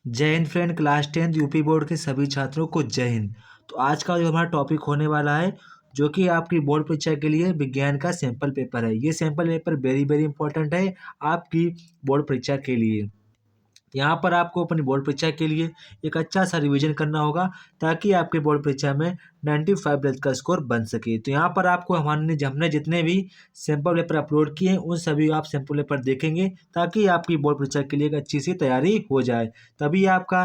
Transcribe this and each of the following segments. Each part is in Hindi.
जय Hind friend. Class 10th UP board के सभी छात्रों को जय हिंद। तो आज का जो हमारा टॉपिक होने वाला है, जो कि आपकी बोर्ड परीक्षा के लिए विज्ञान का सैंपल पेपर है। ये sample paper very very important है आपकी बोर्ड परीक्षा के लिए। यहाँ पर आपको अपनी बोर्ड परीक्षा के लिए एक अच्छा सा रिवीजन करना होगा, ताकि आपके बोर्ड परीक्षा में 95 प्लस का स्कोर बन सके। तो यहाँ पर आपको हमने जितने भी सैंपल पेपर अपलोड किए हैं, उन सभी आप सैंपल पेपर देखेंगे, ताकि आपकी बोर्ड परीक्षा के लिए एक अच्छी सी तैयारी हो जाए। तभी आपका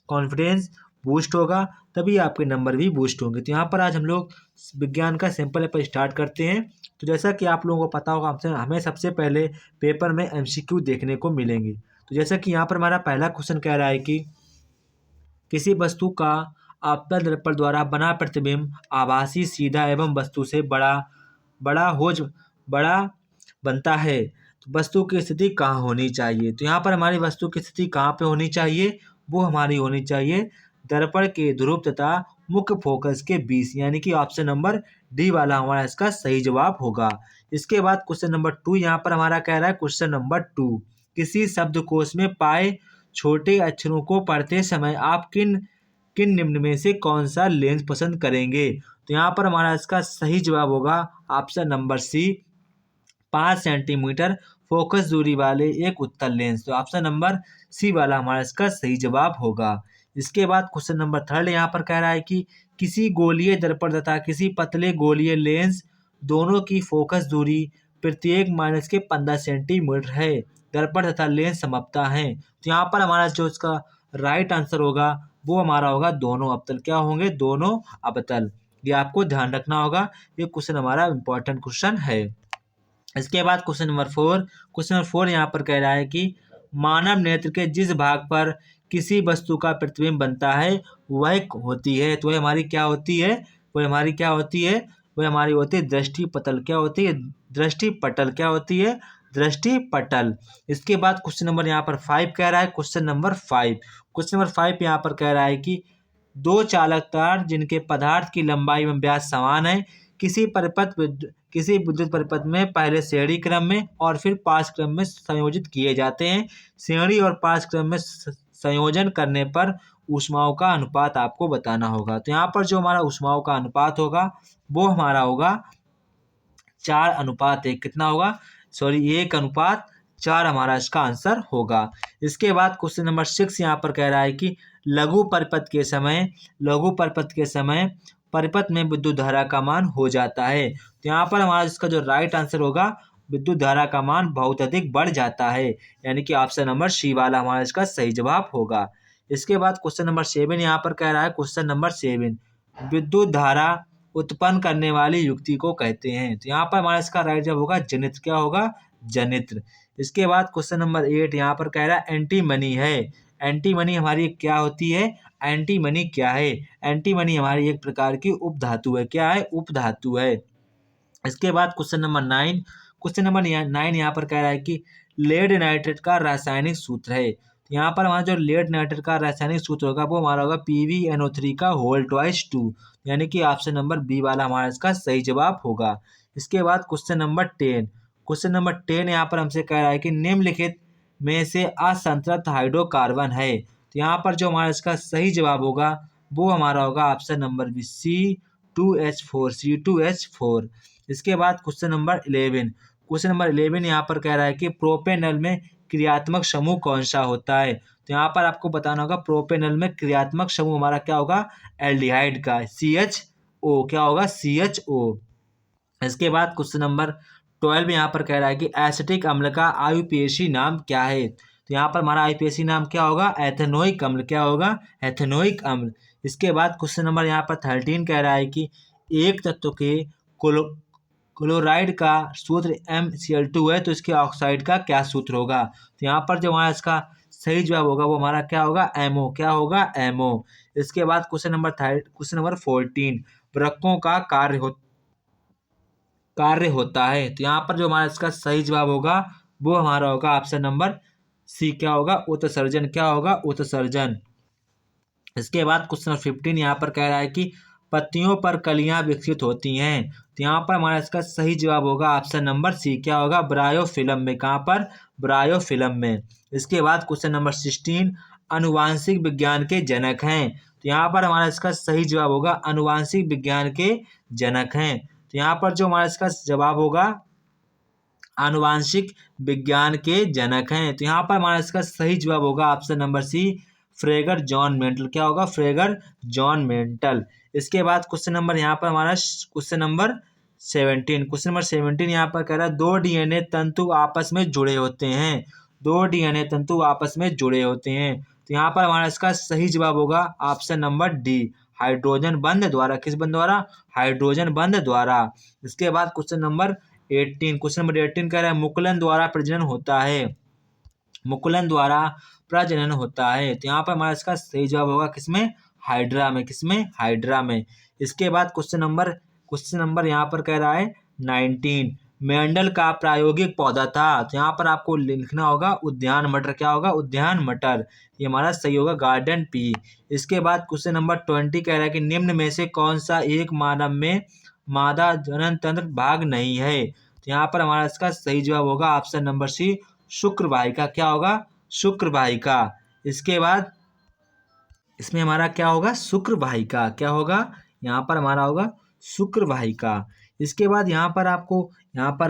कॉन्फिडेंस बूस्ट होगा, तभी आपके नंबर भी बूस्ट होंगे। तो यहाँ पर आज हम लोग विज्ञान का सैंपल पेपर स्टार्ट करते हैं। तो जैसा कि आप लोगों को पता होगा, हमें सबसे पहले पेपर में एमसीक्यू देखने को मिलेंगे। तो जैसा कि यहाँ पर हमारा पहला क्वेश्चन कह रहा है कि किसी वस्तु का आपतन दर्पण द्वारा बना प्रतिबिंब आभासी, सीधा एवं वस्तु से बड़ा बड़ा हो बड़ा बनता है, तो वस्तु की स्थिति कहाँ होनी चाहिए। तो यहाँ पर हमारी वस्तु की स्थिति कहाँ पे होनी चाहिए, वो हमारी होनी चाहिए दर्पण के ध्रुव तथा मुख्य फोकस के बीच, यानी कि ऑप्शन नंबर डी वाला हमारा इसका सही जवाब होगा। इसके बाद क्वेश्चन नंबर 2 यहाँ पर हमारा कह रहा है, क्वेश्चन नंबर 2, किसी शब्दकोश में पाए छोटे अक्षरों को पढ़ते समय आप किन किन निम्न में से कौन सा लेंस पसंद करेंगे। तो यहाँ पर हमारा इसका सही जवाब होगा option number C, 5 centimetre focus दूरी वाले एक उत्तल लेंस। तो ऑप्शन नंबर सी वाला हमारा इसका सही जवाब होगा। इसके बाद क्वेश्चन नंबर 3 यहाँ पर कह रहा है कि किसी गोलीय दर्पण तथा किसी पतले गोलीय लेंस दोनों की फोकस दूरी प्रत्येक माइनस के 15 सेंटीमीटर है। दर्पण तथा लेंस समप्ता है। तो यहाँ पर हमारा जो इसका राइट आंसर होगा, वो हमारा होगा दोनों अवतल। क्या होंगे? दोनों अवतल। ये आपको ध्यान रखना होगा। ये क्वेश्चन हमारा इंपॉर्टेंट क्वेश्चन है। इसके बाद क्वेश्चन नंबर 4 यहाँ पर कह रहा है कि मानव नेत्र के जिस भाग पर किसी वस्तु का प्रतिबिंब बनता है वह होती है, तो वह हमारी क्या होती है? वह हमारी क्या होती है? वह हमारी होती है दृष्टि पटल। क्या होती है? दृष्टि पटल। क्या होती है? दृष्टि पटल। इसके बाद क्वेश्चन नंबर यहाँ पर 5 कह रहा है, क्वेश्चन नंबर 5 यहाँ पर कह रहा है कि दो चालक तार जिनके पदार्थ की लंबाई एवं व्यास समान है, किसी विद्युत परिपथ में पहले श्रेणी क्रम में और फिर पार्श्व क्रम में संयोजित किए जाते हैं। श्रेणी और पार्श्व क्रम में संयोजन करने पर ऊष्माओं का अनुपात आपको बताना होगा। तो यहाँ पर जो हमारा ऊष्माओं का अनुपात होगा, वो हमारा होगा 4:1। कितना होगा? 1:4 हमारा इसका आंसर होगा। इसके बाद क्वेश्चन नंबर 6 यहाँ पर कह रहा है कि लघु परिपथ के समय परिपथ में विद्युत धारा का मान हो जाता है। तो यहाँ पर हमारा इसका जो राइट आंसर होगा, विद्युत धारा का मान बहुत अधिक बढ़ जाता है, यानी कि ऑप्शन नंबर सी वाला हमारा इसका सही जवाब होगा। इसके बाद क्वेश्चन नंबर 7 यहाँ पर कह रहा है, क्वेश्चन नंबर 7, विद्युत धारा उत्पन्न करने वाली युक्ति को कहते हैं। तो यहाँ पर हमारा इसका राइट जवाब होगा जनित्र। क्या होगा? जनित्र। इसके बाद क्वेश्चन नंबर 8 यहाँ पर कह रहा है एंटी मनी है। एंटी मनी हमारी क्या होती है? एंटी मनी क्या है? एंटी मनी हमारी एक प्रकार की उपधातु है। क्या है? उपधातु है। इसके बाद क्वेश्चन नंबर 9 यहाँ पर कह रहा है कि लेड नाइट्रेट का रासायनिक सूत्र है। तो यहाँ पर हमारा जो लेड नाइट्रेट का रासायनिक सूत्र होगा, वो हमारा होगा PbNO3 का होल ट्वाइस 2, यानी कि ऑप्शन नंबर बी वाला हमारा इसका सही जवाब होगा। इसके बाद क्वेश्चन नंबर 10 यहाँ पर हमसे कह रहा है कि निम्नलिखित में से असंतृप्त हाइड्रोकार्बन है। तो यहाँ पर जो हमारा इसका सही जवाब होगा, वो हमारा होगा ऑप्शन नंबर बी, C2H4। इसके बाद क्वेश्चन नंबर 11 यहाँ पर कह रहा है कि प्रोपेनल में क्रियात्मक समूह कौन सा होता है। तो यहाँ पर आपको बताना होगा प्रोपेनल में क्रियात्मक समूह हमारा क्या होगा? एल्डिहाइड का, CHO। क्या होगा? CHO। इसके बाद क्वेश्चन नंबर 12 यहाँ पर कह रहा है कि एसिटिक अम्ल का आयुपेशी नाम क्या है। तो यहाँ पर हमारा आयुपेशी नाम क्या होगा? एथेनोइक अम्ल। क्या होगा? एथेनोइक अम्ल। इसके बाद क्वेश्चन नंबर यहाँ पर 13 कह रहा है कि एक तत्व के क्लोराइड का सूत्र MCl2 है, तो इसके ऑक्साइड का क्या सूत्र होगा। तो यहाँ पर जो हमारा इसका सही जवाब होगा, वो हमारा क्या होगा? MO। क्या होगा? MO। इसके बाद क्वेश्चन नंबर 14, वृक्कों का कार्य होता है। तो यहाँ पर जो हमारा इसका सही जवाब होगा, वो हमारा होगा ऑप्शन नंबर सी। क्या होगा? उत्सर्जन। क्या होगा? उत्सर्जन। इसके बाद क्वेश्चन नंबर 15 यहाँ पर कह रहा है कि पत्तियों पर कलियां विकसित होती हैं। तो यहाँ पर हमारा इसका सही जवाब होगा ऑप्शन नंबर सी। क्या होगा? ब्रायोफिलम में। कहाँ पर? ब्रायोफिलम में। इसके बाद क्वेश्चन नंबर 16, अनुवांशिक विज्ञान के जनक हैं। तो यहाँ पर हमारा इसका सही जवाब होगा अनुवांशिक विज्ञान के जनक हैं। तो यहाँ पर जो हमारा इसका जवाब होगा आनुवांशिक विज्ञान के जनक हैं। तो यहाँ पर हमारा इसका सही जवाब होगा ऑप्शन नंबर सी, फ्रेगर जॉन मेंटल। क्या होगा? फ्रेगर जॉन मेंटल। इसके बाद क्वेश्चन नंबर यहाँ पर हमारा क्वेश्चन नंबर 17 यहाँ पर कह रहा है 2 डीएनए तंतु आपस में जुड़े होते हैं। 2 डीएनए तंतु आपस में जुड़े होते हैं। तो यहाँ पर हमारा इसका सही जवाब होगा ऑप्शन नंबर डी, हाइड्रोजन बंध द्वारा। किस बंध द्वारा? हाइड्रोजन बंध द्वारा। इसके बाद क्वेश्चन नंबर 18 कह रहा है मुकुलन द्वारा प्रजनन होता है। मुकुलन द्वारा प्रजनन होता है। तो यहाँ पर हमारा इसका सही जवाब होगा किसमें? हाइड्रा में। किसमें? हाइड्रा में। इसके बाद क्वेश्चन नंबर यहाँ पर कह रहा है 19 मेंडल का प्रायोगिक पौधा था। तो यहाँ पर आपको लिखना होगा उद्यान मटर। क्या होगा? उद्यान मटर। ये हमारा सही होगा गार्डन पी। इसके बाद क्वेश्चन नंबर 20 कह रहा है कि निम्न में से कौन सा एक मानव में मादा जनन तंत्र भाग नहीं है। तो यहाँ पर हमारा इसका सही जवाब होगा ऑप्शन नंबर सी, शुक्र वाहिका। क्या होगा? शुक्र वाहिका। इसके बाद इसमें हमारा क्या होगा? शुक्र वाहिका। क्या होगा? यहाँ पर हमारा होगा शुक्र वाहिका। इसके बाद यहाँ पर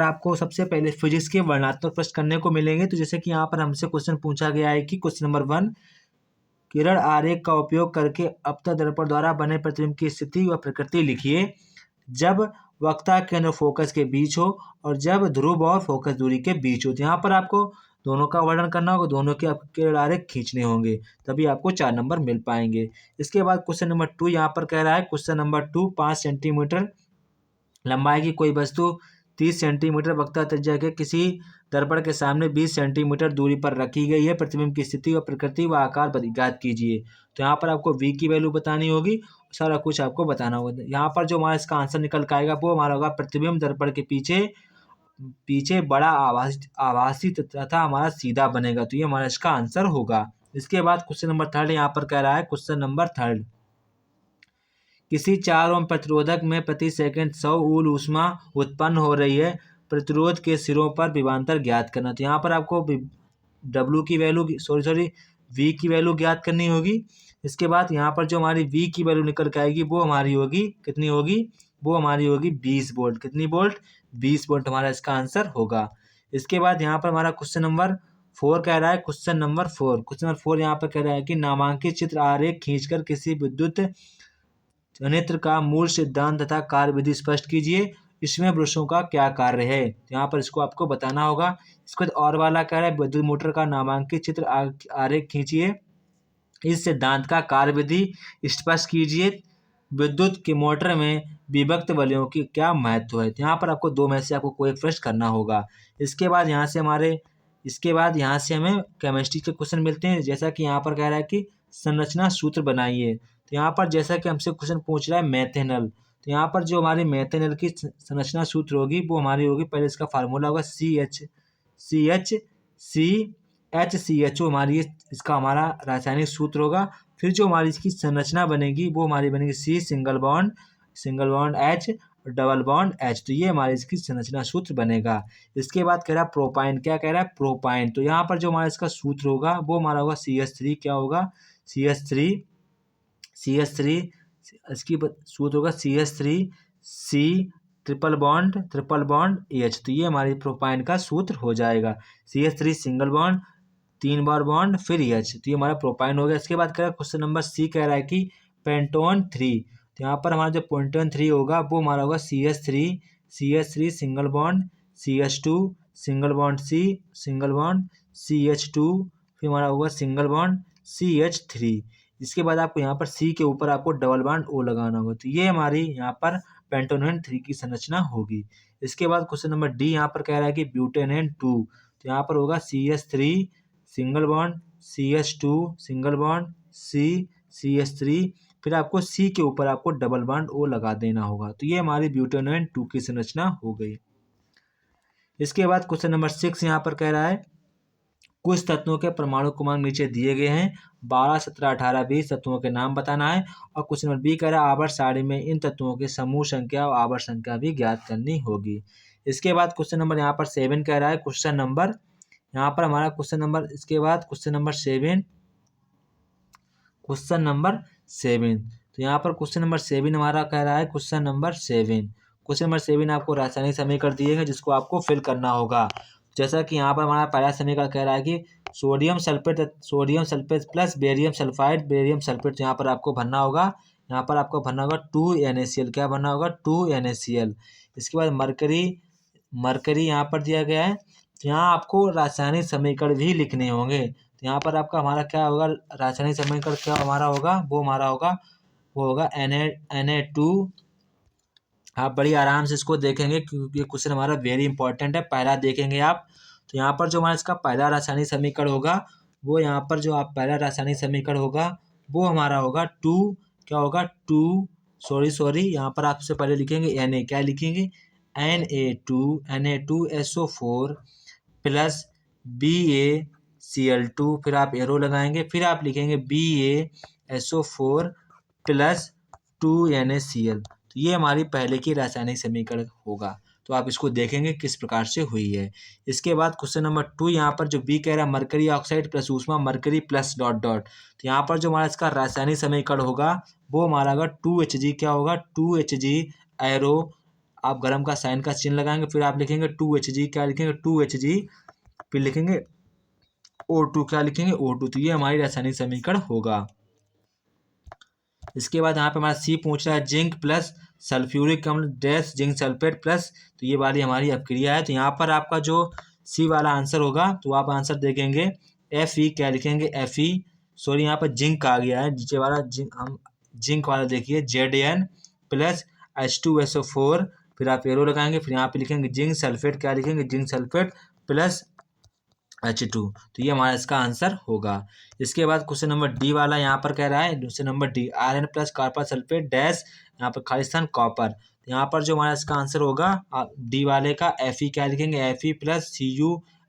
आपको सबसे पहले फिजिक्स के वर्णनात्मक प्रश्न करने को मिलेंगे। तो जैसे कि यहाँ पर हमसे क्वेश्चन पूछा गया है कि क्वेश्चन नंबर 1 किरण आरेख का उपयोग करके अपतन दर्पण द्वारा बने प्रतिबिंब की स्थिति व प्रकृति लिखिए जब वक्ता केंद्र फोकस के बीच हो और जब ध्रुव और फोकस दूरी के बीच हो। तो यहाँ पर आपको दोनों का वर्णन करना होगा, दोनों के आपको किरण आरेख खींचने होंगे, तभी आपको 4 नंबर मिल पाएंगे। इसके बाद क्वेश्चन नंबर 2 यहाँ पर कह रहा है क्वेश्चन नंबर 2 5 सेंटीमीटर लंबाई की कोई वस्तु 30 सेंटीमीटर वक्ता त्रिज्या के किसी दर्पण के सामने 20 सेंटीमीटर दूरी पर रखी गई है। प्रतिबिंब की स्थिति व प्रकृति व आकार ज्ञात कीजिए। तो यहाँ पर आपको v की वैल्यू बतानी होगी, सारा कुछ आपको बताना होगा। यहाँ पर जो हमारा इसका आंसर निकल के आएगा वो हमारा होगा प्रतिबिंब दर्पण के पीछे बड़ा आभासी तथा हमारा सीधा बनेगा। तो ये हमारा इसका आंसर होगा। इसके बाद क्वेश्चन नंबर 3 यहाँ पर कह रहा है क्वेश्चन नंबर 3 किसी 4 ओम प्रतिरोधक में प्रति सेकंड 100 जूल ऊष्मा उत्पन्न हो रही है। प्रतिरोध के सिरों पर विभवांतर ज्ञात करना। तो यहाँ पर आपको W की वैल्यू V की वैल्यू ज्ञात करनी होगी। इसके बाद यहाँ पर जो हमारी V की वैल्यू निकल के आएगी वो हमारी होगी कितनी होगी? वो हमारी होगी 20 वोल्ट। कितनी वोल्ट? 20 वोल्ट हमारा इसका आंसर होगा। इसके बाद यहाँ पर हमारा क्वेश्चन नंबर 4 कह रहा है क्वेश्चन नंबर 4 यहाँ पर कह रहा है कि नामांकित चित्र आरेख खींचकर किसी विद्युत जनित्र का मूल सिद्धांत तथा कार्यविधि स्पष्ट कीजिए। इसमें वृक्षों का क्या कार्य है? यहाँ पर इसको आपको बताना होगा। इसके बाद और वाला कह रहा है विद्युत मोटर का नामांकित चित्र आरेख खींचिए। इस सिद्धांत का कार्यविधि स्पष्ट कीजिए। विद्युत की मोटर में विभक्त वलयों की क्या महत्व है? तो यहाँ पर आपको 2 में से आपको कोई एक प्रश्न करना होगा। इसके बाद यहाँ से हमें केमिस्ट्री के क्वेश्चन मिलते हैं। जैसा कि यहाँ पर कह रहा है कि संरचना सूत्र बनाइए। तो यहाँ पर जैसा कि हमसे क्वेश्चन पूछ रहा है मैथेनल, तो यहाँ पर जो हमारी मैथेनल की संरचना सूत्र होगी वो हमारी होगी, पहले इसका फार्मूला होगा CHCHO हमारी इसका हमारा रासायनिक सूत्र होगा। फिर जो हमारी इसकी संरचना बनेगी वो हमारी बनेगी C single bond H double bond H। तो ये हमारी इसकी संरचना सूत्र बनेगा। इसके बाद कह रहा है प्रोपाइन। क्या कह रहा है? प्रोपाइन। तो यहाँ पर जो हमारा इसका सूत्र होगा वो हमारा होगा CH3। क्या होगा? CH3 इसकी सूत्र होगा CH3C ट्रिपल बॉन्ड H। तो ये हमारी प्रोपाइन का सूत्र हो जाएगा। CH3 सिंगल बॉन्ड 3 बार बॉन्ड फिर H। तो ये हमारा प्रोपाइन हो गया। इसके बाद कह रहा है क्वेश्चन नंबर C कह रहा है कि पेंटोन 3। तो यहाँ पर हमारा जो पेंटोन 3 होगा वो हमारा होगा CH3 single bond CH2 single bond CH2 फिर हमारा होगा सिंगल बॉन्ड CH3। इसके बाद आपको यहाँ पर C के ऊपर आपको डबल बॉन्ड O लगाना होगा। तो ये हमारी यहाँ पर पेंटोनेन 3 की संरचना होगी। इसके बाद क्वेश्चन नंबर D यहाँ पर कह रहा है कि ब्यूटेनेन 2। तो यहाँ पर होगा CH3 single bond CH2 single bond CH3 फिर आपको C के ऊपर आपको डबल बॉन्ड O लगा देना होगा। तो ये हमारी ब्यूटेनेन 2 की संरचना हो गई। इसके बाद क्वेश्चन नंबर 6 यहाँ पर कह रहा है कुछ तत्वों के परमाणु क्रमांक नीचे दिए गए हैं। 12, 17, 18, 20 तत्वों के नाम बताना है। और क्वेश्चन नंबर B कह रहा है आवर्त सारणी में इन तत्वों के समूह संख्या और आवर्त संख्या भी ज्ञात करनी होगी। इसके बाद क्वेश्चन नंबर यहाँ पर 7 कह रहा है इसके बाद क्वेश्चन नंबर 7 क्वेश्चन नंबर 7। तो यहाँ पर क्वेश्चन नंबर 7 हमारा कह रहा है, क्वेश्चन नंबर 7, क्वेश्चन नंबर 7 आपको रासायनिक समीकरण दिए हैं जिसको आपको फिल करना होगा। जैसा कि यहाँ पर हमारा पहला समीकरण कह रहा है कि sodium sulphate plus barium sulphate यहाँ पर आपको भरना होगा। यहाँ पर आपको भरना होगा 2NaCl। क्या भरना होगा? 2NaCl। इसके बाद मरकरी यहाँ पर दिया गया है। तो यहाँ आपको रासायनिक समीकरण भी लिखने होंगे। तो यहाँ पर आपका हमारा क्या होगा? रासायनिक समीकरण क्या हमारा होगा? वो होगा Na2। आप बड़ी आराम से इसको देखेंगे क्योंकि ये क्वेश्चन हमारा वेरी इंपॉर्टेंट है। पहला देखेंगे आप, तो यहाँ पर जो हमारा इसका पहला रासायनिक समीकरण होगा वो यहाँ पर जो आप पहला रासायनिक समीकरण होगा वो हमारा होगा 2। क्या होगा? 2 सॉरी यहाँ पर आपसे पहले लिखेंगे Na। क्या लिखेंगे? Na2SO4 plus BaCl2। फिर आप एरो लगाएंगे, फिर आप लिखेंगे BaSO4 प्लस 2NaCl। तो ये हमारी पहले की रासायनिक समीकरण होगा। तो आप इसको देखेंगे किस प्रकार से हुई है। इसके बाद क्वेश्चन नंबर 2 यहाँ पर जो बी कह रहा है मरकरी ऑक्साइड प्लस ऊष्मा मरकरी प्लस डॉट डॉट। तो यहाँ पर जो हमारा इसका रासायनिक समीकरण होगा वो हमारा होगा 2Hg। क्या होगा? 2Hg एरो, आप गरम का साइन का चिन्ह लगाएंगे, फिर आप लिखेंगे 2Hg। क्या लिखेंगे? 2Hg। फिर लिखेंगे O2। क्या लिखेंगे? O2। तो ये हमारी रासायनिक समीकरण होगा। इसके बाद यहाँ पे हमारा सी पूछ रहा है जिंक प्लस सल्फ्यूरिक अम्ल डैश जिंक सल्फेट प्लस। तो ये वाली हमारी अपक्रिया है। तो यहाँ पर आपका जो सी वाला आंसर होगा तो आप आंसर देखेंगे Fe। क्या लिखेंगे? Fe। सॉरी यहाँ पर जिंक आ गया है नीचे वाला, जिंक वाला देखिए Zn प्लस H2SO4। फिर आप एरो लगाएंगे, फिर यहाँ पे लिखेंगे जिंक सल्फेट। क्या लिखेंगे? Zinc sulphate plus H2। तो ये हमारा इसका आंसर होगा। इसके बाद क्वेश्चन नंबर डी वाला यहाँ पर कह रहा है, question number D iron plus copper sulphate dash, यहाँ पर खाली स्थान कॉपर। यहाँ पर जो हमारा इसका आंसर होगा डी वाले का Fe। क्या लिखेंगे? Fe प्लस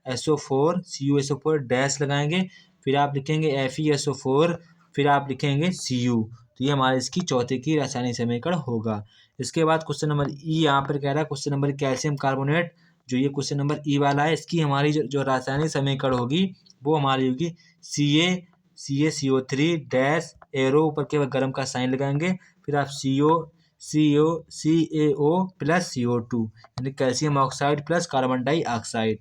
CuSO4 डैश लगाएंगे, फिर आप लिखेंगे FeSO4, फिर आप लिखेंगे Cu। तो ये हमारे इसकी चौथे की रासायनिक समीकरण होगा। इसके बाद क्वेश्चन नंबर ई यहाँ पर कह रहा है, क्वेश्चन नंबर कैल्शियम कार्बोनेट, जो ये क्वेश्चन नंबर ई वाला है, इसकी हमारी जो रासायनिक समीकरण होगी वो हमारी होगी CaCO3 डैश एरो ऊपर के गर्म का साइन लगाएंगे, फिर आप CaO प्लस CO2 यानी calcium oxide plus carbon dioxide.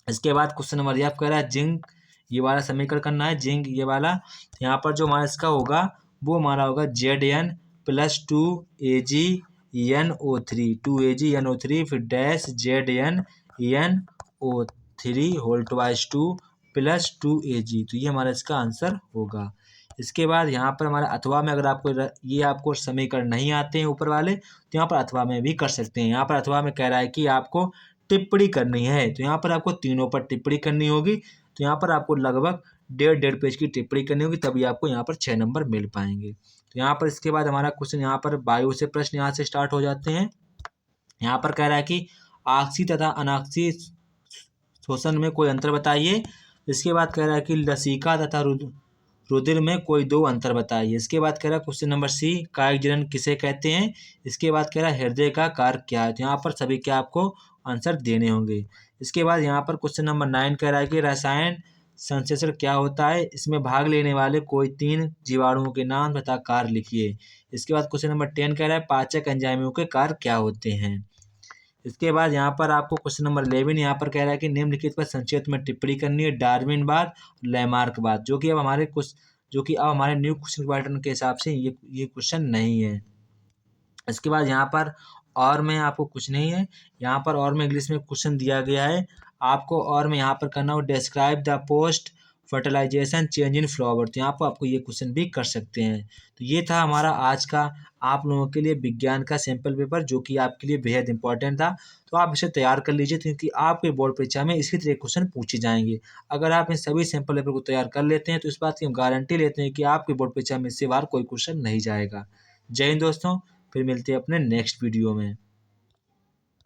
इसके बाद क्वेश्चन नंबर एफ कह रहा है जिंक, ये वाला समीकरण करना है जिंक ये वाला। यहाँ पर जो हमारा इसका होगा वो हमारा होगा Zn प्लस 2AgNO3 फिर dash ZnNO3 whole twice 2 plus 2Ag। तो ये हमारा इसका आंसर होगा। इसके बाद यहाँ पर हमारा अथवा में, अगर आपको ये आपको समीकरण नहीं आते हैं ऊपर वाले तो यहाँ पर अथवा में भी कर सकते हैं। यहाँ पर अथवा में कह रहा है कि आपको टिप्पणी करनी है, तो यहाँ पर आपको तीनों पर टिप्पणी करनी होगी। तो यहाँ पर आपको लगभग 1.5 पेज की टिप्पणी करनी होगी, तभी आपको यहाँ पर 6 नंबर मिल पाएंगे। तो यहाँ पर इसके बाद हमारा क्वेश्चन यहाँ पर वायु से प्रश्न यहाँ से स्टार्ट हो जाते हैं। यहाँ पर कह रहा है कि ऑक्सी तथा अनाक्सी शोषण में कोई अंतर बताइए। इसके बाद कह रहा है कि लसिका तथा रुधिर में कोई 2 अंतर बताइए। इसके बाद कह रहा है क्वेश्चन नंबर सी कायिक जनन किसे कहते हैं। इसके बाद कह रहा है हृदय का कार्य क्या है। तो यहाँ पर सभी के आपको आंसर देने होंगे। इसके बाद यहाँ पर क्वेश्चन नंबर 9 कह रहा है कि रसायन संश्लेषण क्या होता है, इसमें भाग लेने वाले कोई 3 जीवाणुओं के नाम तथा कार्य लिखिए। इसके बाद क्वेश्चन नंबर 10 कह रहा है पाचक एंजाइमों के कार्य क्या होते हैं। इसके बाद यहाँ पर आपको क्वेश्चन नंबर 11 यहाँ पर कह रहा है कि निम्नलिखित पर संक्षिप्त में टिप्पणी करनी है, डार्विनवाद, लैमार्कवाद, जो कि अब हमारे न्यू क्वेश्चन पैटर्न के हिसाब से ये क्वेश्चन नहीं है। इसके बाद यहाँ पर और में आपको कुछ नहीं है, यहाँ पर और में इंग्लिश में क्वेश्चन दिया गया है आपको, और में यहाँ पर करना हो describe the post fertilisation change in flower. तो यहाँ पर आपको ये क्वेश्चन भी कर सकते हैं। तो ये था हमारा आज का आप लोगों के लिए विज्ञान का सैम्पल पेपर, जो कि आपके लिए बेहद इंपॉर्टेंट था। तो आप इसे तैयार कर लीजिए क्योंकि आपके बोर्ड परीक्षा में इसी तरह क्वेश्चन पूछे जाएंगे। अगर आप इन सभी सैम्पल पेपर को तैयार कर लेते हैं तो इस बात की हम गारंटी लेते हैं कि आपके बोर्ड परीक्षा में इससे बाहर कोई क्वेश्चन नहीं जाएगा। जय हिंद दोस्तों, फिर मिलते हैं अपने नेक्स्ट वीडियो में।